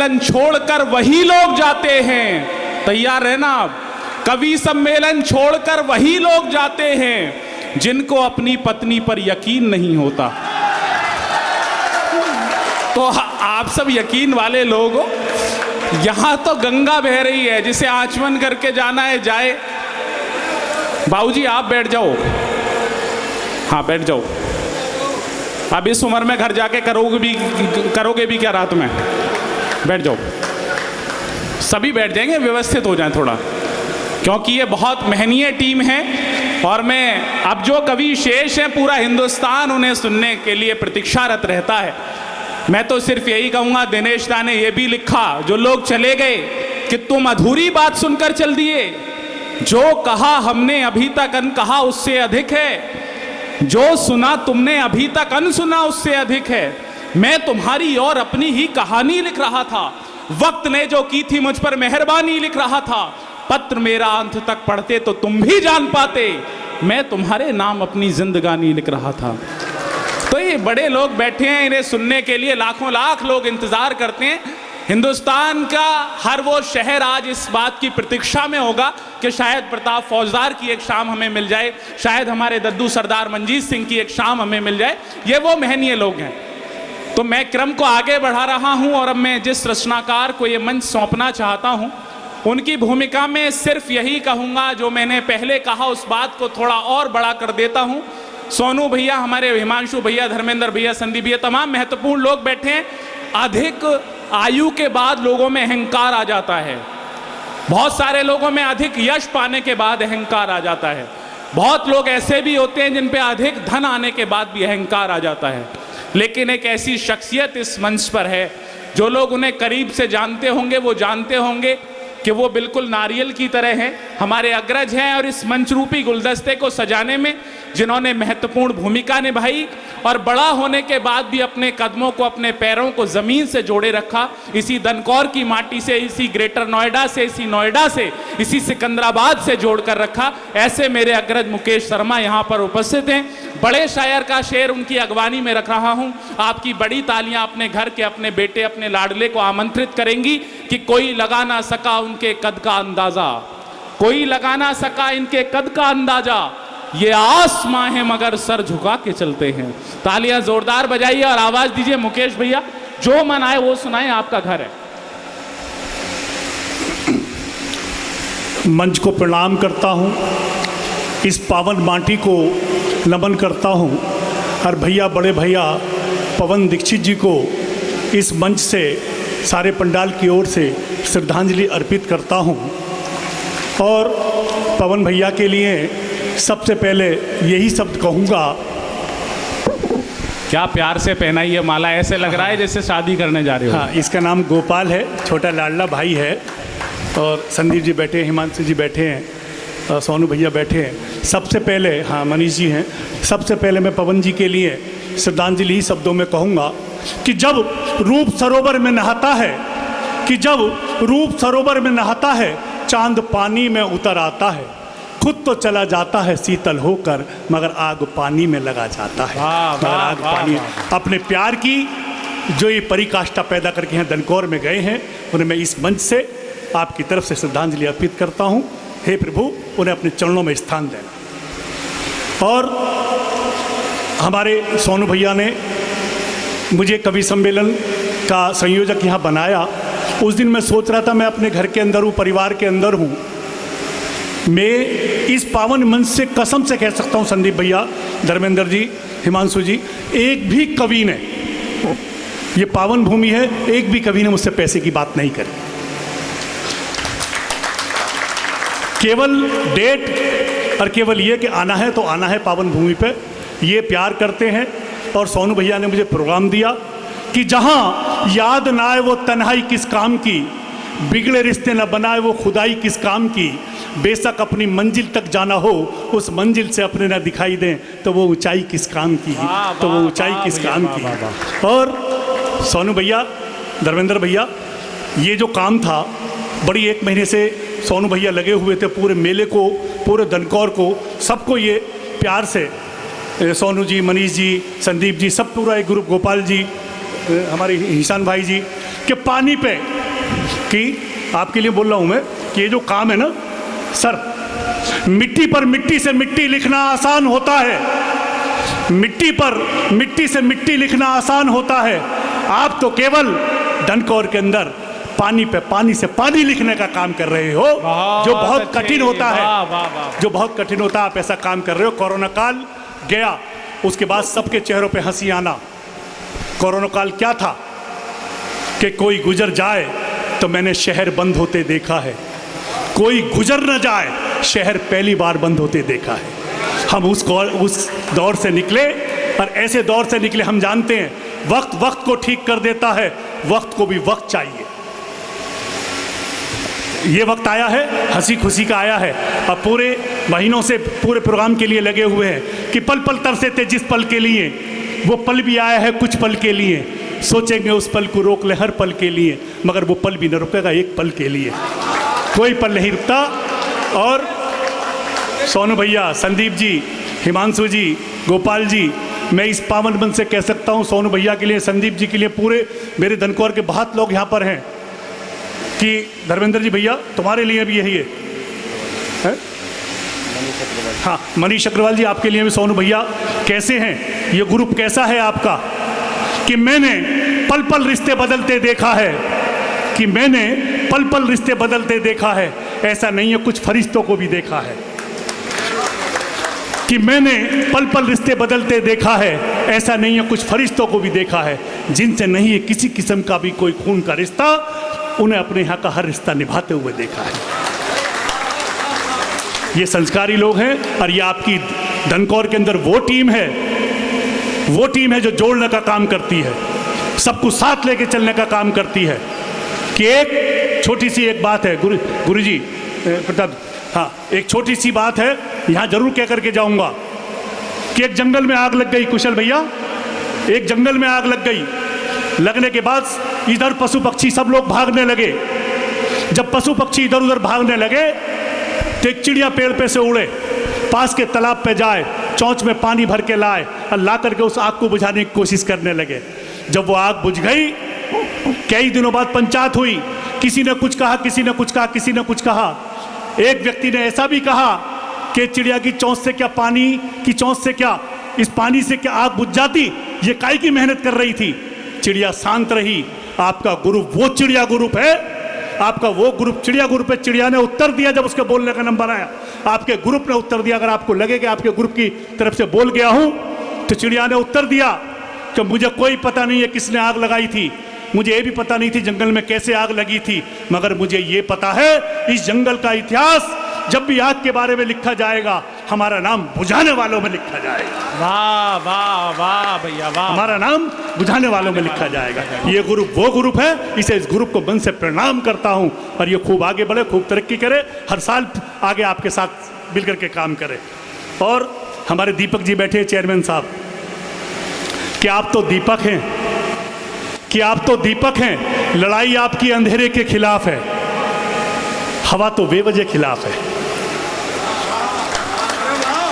सम्मेलन छोड़कर वही लोग जाते हैं, तैयार है ना आप? कवि सम्मेलन छोड़कर वही लोग जाते हैं जिनको अपनी पत्नी पर यकीन नहीं होता। तो आप सब यकीन वाले लोग हो। यहां तो गंगा बह रही है, जिसे आचमन करके जाना है जाए। बाबूजी आप बैठ जाओ, हाँ बैठ जाओ। अब इस उम्र में घर जाके करोगे भी क्या रात में? बैठ जाओ, सभी बैठ जाएंगे, व्यवस्थित हो जाए थोड़ा, क्योंकि ये बहुत मेहनती टीम है। और मैं अब जो कवि शेष हैं, पूरा हिंदुस्तान उन्हें सुनने के लिए प्रतीक्षारत रहता है। मैं तो सिर्फ यही कहूँगा, दिनेश दा ने ये भी लिखा, जो लोग चले गए, कि तुम अधूरी बात सुनकर चल दिए, जो कहा हमने अभी तक अनकहा उससे अधिक है, जो सुना तुमने अभी तक अनसुना उससे अधिक है। मैं तुम्हारी और अपनी ही कहानी लिख रहा था, वक्त ने जो की थी मुझ पर मेहरबानी लिख रहा था। पत्र मेरा अंत तक पढ़ते तो तुम भी जान पाते, मैं तुम्हारे नाम अपनी जिंदगानी लिख रहा था। तो ये बड़े लोग बैठे हैं, इन्हें सुनने के लिए लाखों लाख लोग इंतजार करते हैं। हिंदुस्तान का हर वो शहर आज इस बात की प्रतीक्षा में होगा कि शायद प्रताप फौजदार की एक शाम हमें मिल जाए, शायद हमारे दद्दू सरदार मंजीत सिंह की एक शाम हमें मिल जाए। ये वो मेहनती लोग हैं। तो मैं क्रम को आगे बढ़ा रहा हूं, और अब मैं जिस रचनाकार को ये मंच सौंपना चाहता हूं, उनकी भूमिका में सिर्फ यही कहूँगा जो मैंने पहले कहा, उस बात को थोड़ा और बड़ा कर देता हूँ। सोनू भैया, हमारे हिमांशु भैया, धर्मेंद्र भैया, संदीप भैया, तमाम महत्वपूर्ण लोग बैठे हैं। अधिक आयु के बाद लोगों में अहंकार आ जाता है, बहुत सारे लोगों में अधिक यश पाने के बाद अहंकार आ जाता है। बहुत लोग ऐसे भी होते हैं जिन पे अधिक धन आने के बाद भी अहंकार आ जाता है। लेकिन एक ऐसी शख्सियत इस मंच पर है, जो लोग उन्हें करीब से जानते होंगे वो जानते होंगे कि वो बिल्कुल नारियल की तरह हैं, हमारे अग्रज हैं। और इस मंच रूपी गुलदस्ते को सजाने में जिन्होंने महत्वपूर्ण भूमिका निभाई, और बड़ा होने के बाद भी अपने कदमों को, अपने पैरों को ज़मीन से जोड़े रखा, इसी दनकौर की माटी से, इसी ग्रेटर नोएडा से, इसी नोएडा से, इसी सिकंदराबाद से जोड़ कर रखा, ऐसे मेरे अग्रज मुकेश शर्मा यहाँ पर उपस्थित हैं। बड़े शायर का शेर उनकी अगवानी में रख रहा हूँ। आपकी बड़ी तालियां अपने घर के, अपने बेटे, अपने लाडले को आमंत्रित करेंगी कि कोई लगा ना सका उनके कद का अंदाजा, कोई लगा ना सका इनके कद का अंदाजा, ये आसमां है मगर सर झुका के चलते हैं। तालियां जोरदार बजाइए और आवाज दीजिए मुकेश भैया, जो मन आए वो सुनाए, आपका घर है। मंच को प्रणाम करता हूं, इस पावन माटी को नमन करता हूं, और भैया, बड़े भैया पवन दीक्षित जी को इस मंच से, सारे पंडाल की ओर से श्रद्धांजलि अर्पित करता हूं। और पवन भैया के लिए सबसे पहले यही शब्द कहूँगा। क्या प्यार से पहनाई है माला, ऐसे लग रहा है जैसे शादी करने जा रहे हो। हाँ, इसका नाम गोपाल है, छोटा लाडला भाई है। और संदीप जी बैठे हैं, हिमांशु जी बैठे हैं, और सोनू भैया बैठे हैं। सबसे पहले, हाँ मनीष जी हैं, सबसे पहले मैं पवन जी के लिए श्रद्धांजलि ही शब्दों में कहूँगा कि जब रूप सरोवर में नहाता है, कि जब रूप सरोवर में नहाता है, चांद पानी में उतर आता है, खुद तो चला जाता है शीतल होकर, मगर आग पानी में लगा जाता है। मगर आग पानी, अपने प्यार की जो ये परिकाष्ठा पैदा करके यहाँ दनकौर में गए हैं, उन्हें मैं इस मंच से आपकी तरफ से श्रद्धांजलि अर्पित करता हूँ। हे प्रभु, उन्हें अपने चरणों में स्थान देना। और हमारे सोनू भैया ने मुझे कवि सम्मेलन का संयोजक यहाँ बनाया। उस दिन मैं सोच रहा था, मैं अपने घर के अंदर हूँ, परिवार के अंदर हूँ। मैं इस पावन मंच से कसम से कह सकता हूँ, संदीप भैया, धर्मेंद्र जी, हिमांशु जी, एक भी कवि ने, ये पावन भूमि है, एक भी कवि ने मुझसे पैसे की बात नहीं करी। केवल डेट और केवल ये कि आना है तो आना है पावन भूमि पे, ये प्यार करते हैं। और सोनू भैया ने मुझे प्रोग्राम दिया कि जहाँ याद ना आए वो तन्हाई किस काम की, बिगड़े रिश्ते न बनाए वो खुदाई किस काम की, बेशक अपनी मंजिल तक जाना हो, उस मंजिल से अपने न दिखाई दें तो वो ऊंचाई किस काम की, तो वो ऊंचाई किस काम की। और सोनू भैया, धर्मेंद्र भैया, ये जो काम था, बड़ी 1 महीने से सोनू भैया लगे हुए थे, पूरे मेले को, पूरे दनकौर को, सबको ये प्यार से, सोनू जी, मनीष जी, संदीप जी, सब पूरा एक ग्रुप, गोपाल जी, हमारे ईशान भाई जी, कि पानी पे कि आपके लिए बोल रहा हूँ मैं कि ये जो काम है ना सर, मिट्टी पर मिट्टी से मिट्टी लिखना आसान होता है, मिट्टी पर मिट्टी से मिट्टी लिखना आसान होता है। आप तो केवल धनकौर के अंदर पानी पे पानी से पानी लिखने का काम कर रहे हो, जो बहुत कठिन होता है, जो बहुत कठिन होता है। आप ऐसा काम कर रहे हो। कोरोना काल गया, उसके बाद सबके चेहरों पे हंसी आना। कोरोना काल क्या था कि कोई गुजर जाए तो मैंने शहर बंद होते देखा है, कोई गुजर न जाए शहर पहली बार बंद होते देखा है। हम उस दौर से निकले, और ऐसे दौर से निकले हम जानते हैं वक्त वक्त को ठीक कर देता है, वक्त को भी वक्त चाहिए। ये वक्त आया है, हंसी खुशी का आया है। अब पूरे महीनों से पूरे प्रोग्राम के लिए लगे हुए हैं कि पल पल तरसे थे जिस पल के लिए, वो पल भी आया है कुछ पल के लिए। सोचेंगे उस पल को रोक ले हर पल के लिए, मगर वो पल भी न रुकेगा एक पल के लिए, कोई पल नहीं रुकता। और सोनू भैया, संदीप जी, हिमांशु जी, गोपाल जी, मैं इस पावन मन से कह सकता हूँ सोनू भैया के लिए, संदीप जी के लिए, पूरे मेरे धनकौर के बहुत लोग यहाँ पर हैं कि धर्मेंद्र जी भैया तुम्हारे लिए भी यही है? हाँ, मनीष अग्रवाल जी आपके लिए भी, सोनू भैया कैसे हैं, ये ग्रुप कैसा है आपका? कि मैंने पल पल रिश्ते बदलते देखा है, कि मैंने पल पल रिश्ते बदलते देखा है, ऐसा नहीं है कुछ फरिश्तों को भी देखा है। कि मैंने पल पल रिश्ते बदलते देखा है, ऐसा नहीं है कुछ फरिश्तों को भी देखा है, जिनसे नहीं है किसी किस्म का भी कोई खून का रिश्ता, उन्हें अपने यहाँ का हर रिश्ता निभाते हुए देखा है। ये संस्कारी लोग हैं, और ये आपकी धनकौर के अंदर वो टीम है, वो टीम है जो जोड़ने का काम करती है, सबको साथ लेके चलने का काम करती है। कि एक छोटी सी एक बात है गुरुजी प्रताप, हाँ एक छोटी सी बात है, यहाँ जरूर कह करके जाऊँगा कि एक जंगल में आग लग गई कुशल भैया, एक जंगल में आग लग गई। लगने के बाद इधर पशु पक्षी सब लोग भागने लगे। जब पशु पक्षी इधर उधर भागने लगे तो एक चिड़िया पेड़ पे से उड़े, पास के तालाब पे जाए, चोंच में पानी भर के लाए और ला करके उस आग को बुझाने की कोशिश करने लगे। जब वो आग बुझ गई, कई दिनों बाद पंचायत हुई, किसी ने कुछ कहा, किसी ने कुछ कहा, किसी ने कुछ कहा। एक व्यक्ति ने ऐसा भी कहा कि चिड़िया की चोंच से क्या, पानी की चोंच से क्या, इस पानी से क्या आग बुझ जाती, ये काहे की मेहनत कर रही थी। चिड़िया शांत रही। आपका ग्रुप वो चिड़िया ग्रुप है, आपका वो ग्रुप चिड़िया ग्रुप है। चिड़िया ने उत्तर दिया जब उसके बोलने का नंबर आया, आपके ग्रुप ने उत्तर दिया। अगर आपको लगे कि आपके ग्रुप की तरफ से बोल गया हूं, तो चिड़िया ने उत्तर दिया कि मुझे कोई पता नहीं है किसने आग लगाई थी, मुझे ये भी पता नहीं थी जंगल में कैसे आग लगी थी, मगर मुझे ये पता है इस जंगल का इतिहास जब भी आग के बारे में लिखा जाएगा, हमारा नाम बुझाने वालों में लिखा जाएगा। वाह वाह वाह भैया वाह, हमारा नाम बुझाने वालों में लिखा जाएगा। ये ग्रुप वो ग्रुप है, इसे इस ग्रुप को मन से प्रणाम करता हूँ, और ये खूब आगे बढ़े, खूब तरक्की करे, हर साल आगे आपके साथ मिलकर के काम करे। और हमारे दीपक जी बैठे चेयरमैन साहब, कि आप तो दीपक हैं, कि आप तो दीपक हैं, लड़ाई आपकी अंधेरे के खिलाफ है, हवा तो बेवजह खिलाफ है।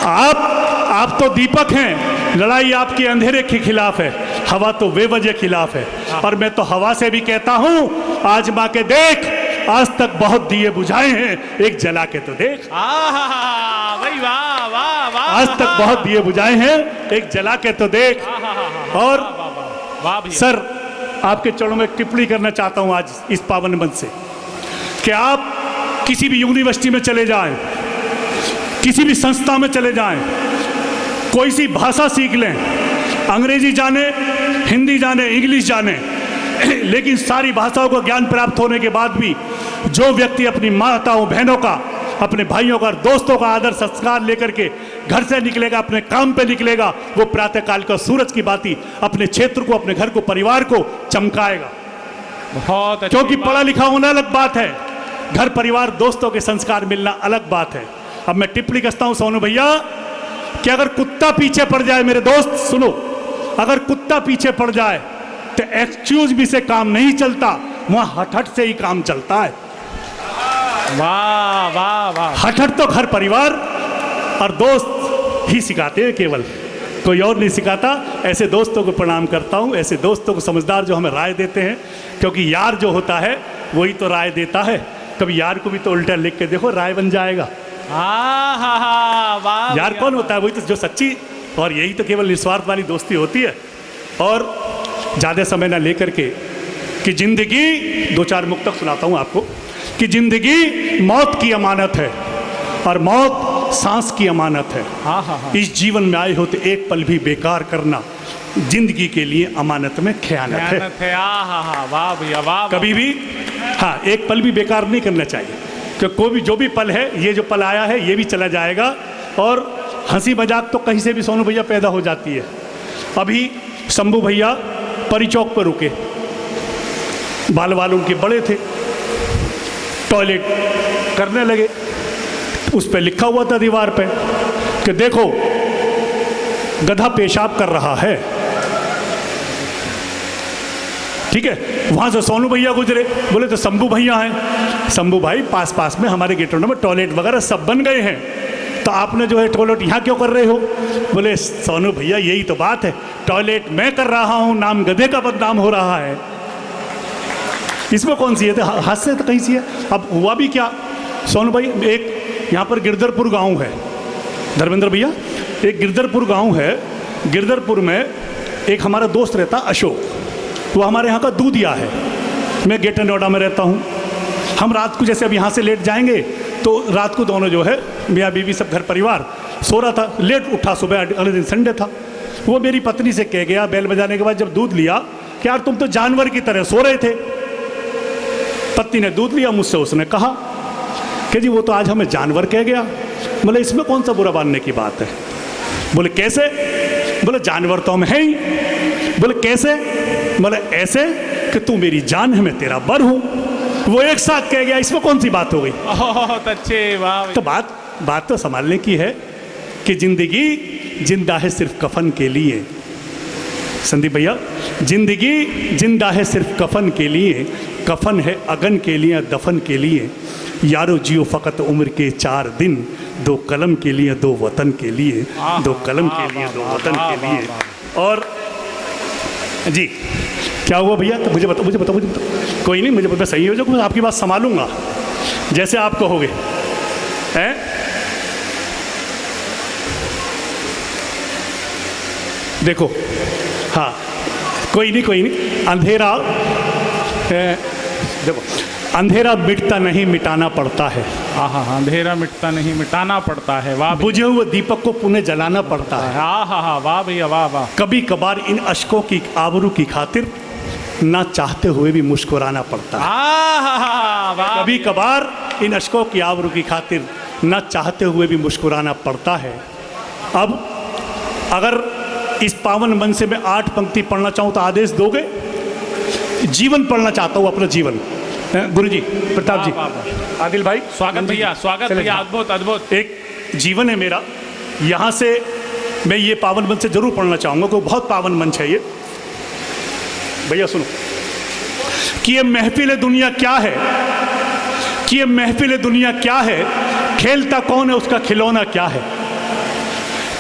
आप तो दीपक हैं, लड़ाई आपकी अंधेरे के खिलाफ है, हवा तो बेवजह खिलाफ है। और मैं तो हवा से भी कहता हूं, आजमा के देख, आज तक बहुत दिए बुझाए हैं, एक जला के तो देख। भाई वाह वाह वाह, आज तक बहुत दिए बुझाए हैं, एक जला के तो देख। और सर, आपके चरणों में टिप्पणी करना चाहता हूं आज इस पावन मंच से, कि आप किसी भी यूनिवर्सिटी में चले जाएं, किसी भी संस्था में चले जाएं, कोई सी भाषा सीख लें, अंग्रेजी जाने, हिंदी जाने, इंग्लिश जाने, लेकिन सारी भाषाओं को ज्ञान प्राप्त होने के बाद भी जो व्यक्ति अपनी माताओं बहनों का, अपने भाइयों का, दोस्तों का आदर संस्कार लेकर के घर से निकलेगा, अपने काम पे निकलेगा, वो प्रातःकाल का सूरज की बाती अपने क्षेत्र को, अपने घर को, परिवार को चमकाएगा। बहुत अच्छी क्योंकि पढ़ा लिखा होना अलग बात है, घर परिवार दोस्तों के संस्कार मिलना अलग बात है। अब मैं टिप्पणी करता हूं सोनू भैया, कि अगर कुत्ता पीछे पड़ जाए, मेरे दोस्त सुनो, अगर कुत्ता पीछे पड़ जाए तो एक्सक्यूज भी से काम नहीं चलता, वहां हट से ही काम चलता है। वाह वाह वाह, हट तो घर परिवार और दोस्त ही सिखाते हैं, केवल कोई और नहीं सिखाता। ऐसे दोस्तों को प्रणाम करता हूं, ऐसे दोस्तों को समझदार जो हमें राय देते हैं, क्योंकि यार जो होता है वही तो राय देता है। कभी यार को भी तो उल्टा लिख के देखो, राय बन जाएगा। वाह यार कौन होता है? वही तो जो सच्ची, और यही तो केवल निस्वार्थ वाली दोस्ती होती है। और ज़्यादा समय ना लेकर के कि जिंदगी, 2-4 मुक्तक सुनाता हूँ आपको कि जिंदगी मौत की अमानत है और मौत सांस की अमानत है। इस जीवन में आए हो तो एक पल भी बेकार करना जिंदगी के लिए अमानत में खयानत है। वाह भैया वाह। कभी भी हाँ, एक पल भी बेकार नहीं करना चाहिए, कि कोई भी जो भी पल है, ये जो पल आया है ये भी चला जाएगा। और हंसी मजाक तो कहीं से भी सोनू भैया पैदा हो जाती है। अभी शंभू भैया परी चौक पर रुके, बाल उनके बड़े थे, टॉयलेट करने लगे। उस पर लिखा हुआ था दीवार पे कि देखो गधा पेशाब कर रहा है। ठीक है, वहां से सोनू भैया गुजरे, बोले तो शंभू भैया हैं। शंभू भाई, पास में हमारे गेटों में टॉयलेट वगैरह सब बन गए हैं, तो आपने जो है टॉयलेट यहाँ क्यों कर रहे हो? बोले सोनू भैया यही तो बात है, टॉयलेट मैं कर रहा हूँ, नाम गधे का बदनाम हो रहा है। इसमें कौन सी है? तो हाथ से तो कहीं सी है। अब हुआ भी क्या सोनू भाई, एक यहाँ पर गिरधरपुर गांव है, धर्मेंद्र भैया, एक गिरधरपुर गांव है। गिरधरपुर में एक हमारा दोस्त रहता अशोक, वो हमारे यहाँ का दूधिया है। मैं गेटर नोएडा में रहता हूँ। हम रात को जैसे अब यहाँ से लेट जाएंगे तो रात को दोनों जो है मियाँ बीवी सब घर परिवार सो रहा था, लेट उठा, सुबह अगले दिन संडे था। वो मेरी पत्नी से कह गया बेल बजाने के बाद जब दूध लिया कि यार तुम तो जानवर की तरह सो रहे थे। पत्नी ने दूध लिया, मुझसे उसने कहा कि जी वो तो आज हमें जानवर कह गया। बोले इसमें कौन सा बुरा मानने की बात है? बोले कैसे? बोले जानवर तो हम हैं ही। बोले कैसे? बोले ऐसे कि तू मेरी जान है, मैं तेरा बर हूं। वो एक साथ कह गया, इसमें कौन सी बात हो गई? बहुत अच्छे, वाह। तो बात तो संभालने की है कि जिंदगी जिंदा है सिर्फ कफन के लिए। संदीप भैया, जिंदगी जिंदा है सिर्फ कफन के लिए, कफन है अगन के लिए, दफन के लिए। यारो जियो फ़कत उम्र के 4 दिन, 2 कलम के लिए 2 वतन के लिए, 2 कलम के लिए 2 वतन के लिए। और जी क्या हुआ भैया? तो मुझे बताओ। कोई नहीं, मुझे पता सही हो जाओ, मैं आपकी बात संभालूंगा जैसे आप कहोगे। हैं? देखो, हाँ, कोई नहीं। अंधेरा देखो, अंधेरा मिटता नहीं, मिटाना पड़ता है। हाँ, अंधेरा मिटता नहीं, मिटाना पड़ता है। वाह, बुझे हुए दीपक को पुनः जलाना पड़ता है। हाँ, वाह भैया वाह। कभी कभार इन अश्कों की आबरू की खातिर ना चाहते हुए भी मुस्कुराना पड़ता है। कभी कभार इन अश्कों की आबरू की खातिर ना चाहते हुए भी मुस्कुराना पड़ता है। अब अगर इस पावन मन से मैं 8 पंक्ति पढ़ना चाहूँ तो आदेश दोगे? जीवन पढ़ना चाहता हूँ, अपना जीवन। गुरु जी, प्रताप जी, आदिल भाई, स्वागत भैया, स्वागत भैया, अद्भुत। एक जीवन है मेरा, यहाँ से मैं ये पावन मंच से जरूर पढ़ना चाहूँगा, क्योंकि बहुत पावन मंच है ये। भैया सुनो कि ये महफिल दुनिया क्या है, कि ये महफिल दुनिया क्या है, खेलता कौन है उसका खिलौना क्या है।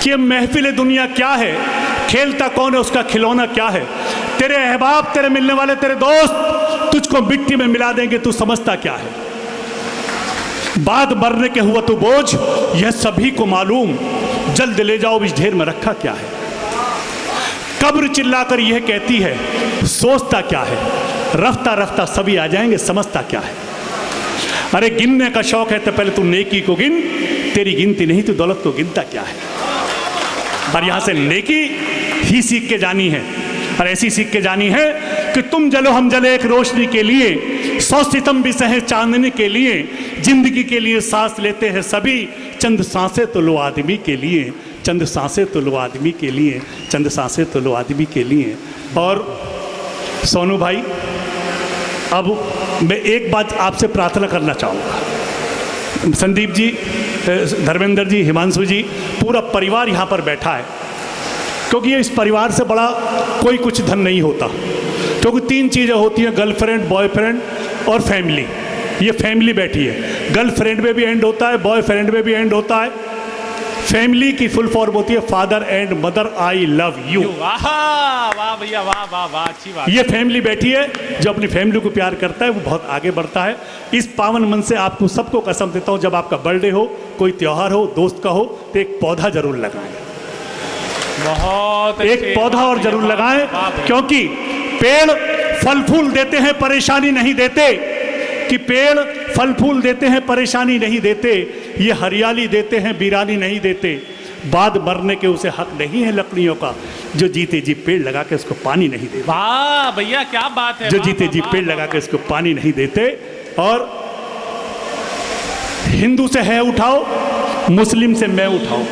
कि ये महफिल दुनिया क्या है, खेलता कौन है उसका खिलौना क्या है। तेरे अहबाब, तेरे मिलने वाले, तेरे दोस्त तुझको मिट्टी में मिला देंगे, तू समझता क्या है। बाद मरने के हुआ तू बोझ, यह सभी को मालूम, जल्द ले जाओ इस ढेर में रखा क्या है। कब्र चिल्लाकर यह कहती है, सोचता क्या है, रफ्ता रफ्ता सभी आ जाएंगे, समझता क्या है। अरे गिनने का शौक है तो पहले तू नेकी को गिन, तेरी गिनती नहीं तो दौलत को गिनता क्या है। पर यहां से नेकी ही सीख के जानी है, और ऐसी सीख के जानी है कि तुम जलो हम जले एक रोशनी के लिए, 100 सितम भी सहे चांदनी के लिए। जिंदगी के लिए सांस लेते हैं सभी, चंद सांसें तो लो आदमी के लिए, चंद सांसें तो लो आदमी के लिए, चंद सांसें तो लो आदमी के लिए। और सोनू भाई, अब मैं एक बात आपसे प्रार्थना करना चाहूँगा। संदीप जी, धर्मेंद्र जी, हिमांशु जी, पूरा परिवार यहाँ पर बैठा है, क्योंकि ये इस परिवार से बड़ा कोई कुछ धन नहीं होता। क्योंकि 3 चीज़ें होती हैं, गर्लफ्रेंड, बॉयफ्रेंड और फैमिली। ये फैमिली बैठी है, गर्लफ्रेंड में भी एंड होता है, बॉयफ्रेंड में भी एंड होता है, फैमिली की फुल फॉर्म होती है father and mother I love you. वाह भैया, वाह वाह वाह, अच्छी बात। ये फैमिली बैठी है, जो अपनी फैमिली को प्यार करता है वो बहुत आगे बढ़ता है। इस पावन मन से आपको सबको कसम देता हूँ, जब आपका बर्थडे हो, कोई त्योहार हो, दोस्त का हो, तो एक पौधा जरूर लगाएं। बहुत एक पौधा और जरूर लगाएं, क्योंकि पेड़ फल फूल देते हैं, परेशानी नहीं देते। कि पेड़ फल फूल देते हैं, परेशानी नहीं देते। ये हरियाली देते हैं, वीरानी नहीं देते। बाद मरने के उसे हक नहीं है लकड़ियों का, जो जीते जी पेड़ लगा के उसको पानी नहीं देते। वाह भैया, क्या बात है। जो जीते जी पेड़ लगा के उसको पानी नहीं देते। और हिंदू से है उठाओ, मुस्लिम से मैं उठाओ।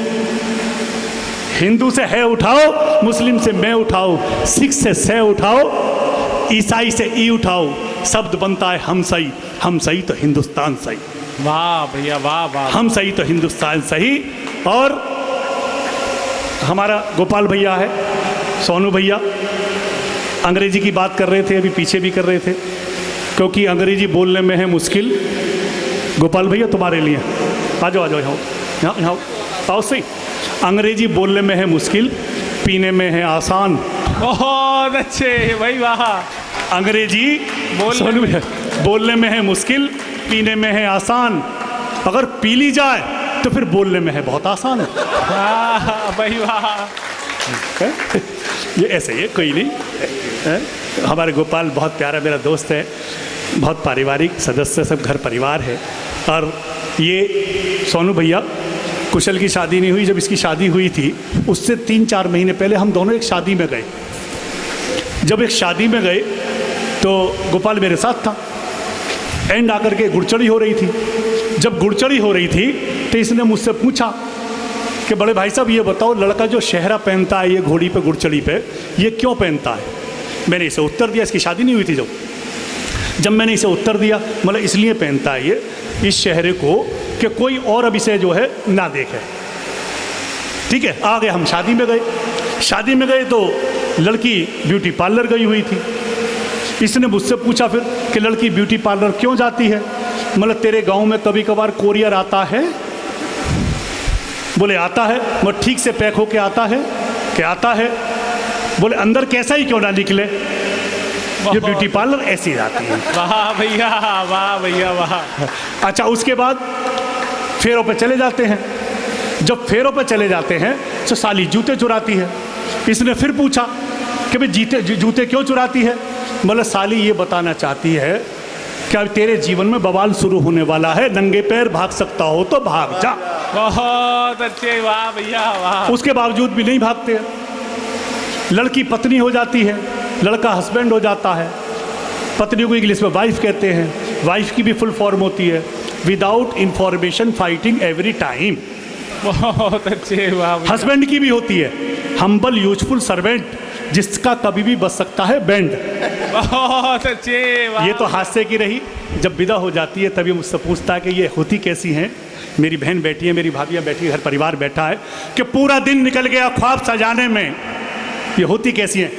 हिंदू से है उठाओ, मुस्लिम से मैं उठाओ, सिख से सह उठाओ, ईसाई से ई उठाओ, शब्द बनता है हम सही तो हिंदुस्तान सही। वाह भैया, वाह वाह। हम सही तो हिंदुस्तान सही। और हमारा गोपाल भैया है, सोनू भैया, अंग्रेजी की बात कर रहे थे, अभी पीछे भी कर रहे थे, क्योंकि अंग्रेजी बोलने में है मुश्किल। गोपाल भैया तुम्हारे लिए आ जाओ, यहाँ यहाँ आओ सही। अंग्रेजी बोलने में है मुश्किल, पीने में है आसान। बहुत अच्छे भाई, वाह। अंग्रेजी बोलने में है मुश्किल, पीने में है आसान। अगर पी ली जाए तो फिर बोलने में है बहुत आसान है। भाई वाह। ये ऐसे ही है, कोई नहीं है? हमारे गोपाल बहुत प्यारा मेरा दोस्त है, बहुत पारिवारिक सदस्य, सब घर परिवार है। और ये सोनू भैया, कुशल की शादी नहीं हुई, जब इसकी शादी हुई थी उससे 3-4 महीने पहले हम दोनों एक शादी में गए। जब एक शादी में गए तो गोपाल मेरे साथ था। एंड आकर के गुड़चड़ी हो रही थी। जब गुड़चड़ी हो रही थी तो इसने मुझसे पूछा कि बड़े भाई साहब ये बताओ, लड़का जो शहरा पहनता है ये घोड़ी पे गुड़चड़ी पे, ये क्यों पहनता है? मैंने इसे उत्तर दिया, इसकी शादी नहीं हुई थी जब मैंने इसे उत्तर दिया, मतलब इसलिए पहनता है ये इस शहरे को कि कोई और अब इसे जो है ना देखे। ठीक है, आगे हम शादी में गए। शादी में गए तो लड़की ब्यूटी पार्लर गई हुई थी। इसने मुझसे पूछा फिर कि लड़की ब्यूटी पार्लर क्यों जाती है? मतलब तेरे गांव में कभी कभार कोरियर आता है? बोले आता है। मतलब ठीक से पैक होके आता है? कि आता है। बोले अंदर कैसा ही क्यों ना निकले, ये ब्यूटी पार्लर ऐसी जाती है। वाह भैया, वाह भैया, वाह। अच्छा, उसके बाद फेरों पे चले जाते हैं। जब फेरों पे चले जाते हैं तो साली जूते चुराती है। इसने फिर पूछा कि भाई जूते क्यों चुराती है? मतलब साली ये बताना चाहती है कि अब तेरे जीवन में बवाल शुरू होने वाला है, नंगे पैर भाग सकता हो तो भाग जा। बहुत अच्छे, वाह भैया, वाह। उसके बावजूद भी नहीं भागते हैं। लड़की पत्नी हो जाती है, लड़का हस्बैंड हो जाता है। पत्नी को इंग्लिश में वाइफ कहते हैं। वाइफ की भी फुल फॉर्म होती है without information fighting every time. बहुत अच्छे, वाह। हस्बैंड की भी होती है हम्बल यूजफुल सर्वेंट, जिसका कभी भी बच सकता है बैंड। बहुत अच्छे, वाह। ये तो हादसे की रही। जब विदा हो जाती है तभी मुझसे पूछता है कि ये होती कैसी हैं? मेरी बहन बैठी है, मेरी भाभियाँ बैठी है, घर परिवार बैठा है कि पूरा दिन निकल गया ख्वाब सजाने में। ये होती कैसी हैं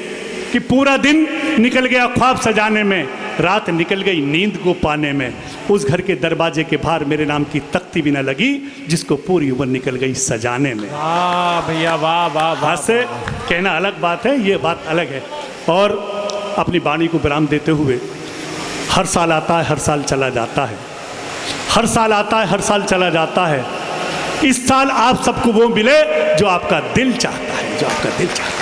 कि पूरा दिन निकल गया ख्वाब सजाने में, रात निकल गई नींद को पाने में। उस घर के दरवाजे के बाहर मेरे नाम की तख्ती भी न लगी, जिसको पूरी उम्र निकल गई सजाने में। वाह भैया, वाह वाह। हाथ से कहना अलग बात है, ये बात अलग है। और अपनी वाणी को विराम देते हुए, हर साल आता है, हर साल चला जाता है, हर साल आता है, हर साल चला जाता है। इस साल आप सबको वो मिले जो आपका दिल चाहता है, जो आपका दिल चाहता है।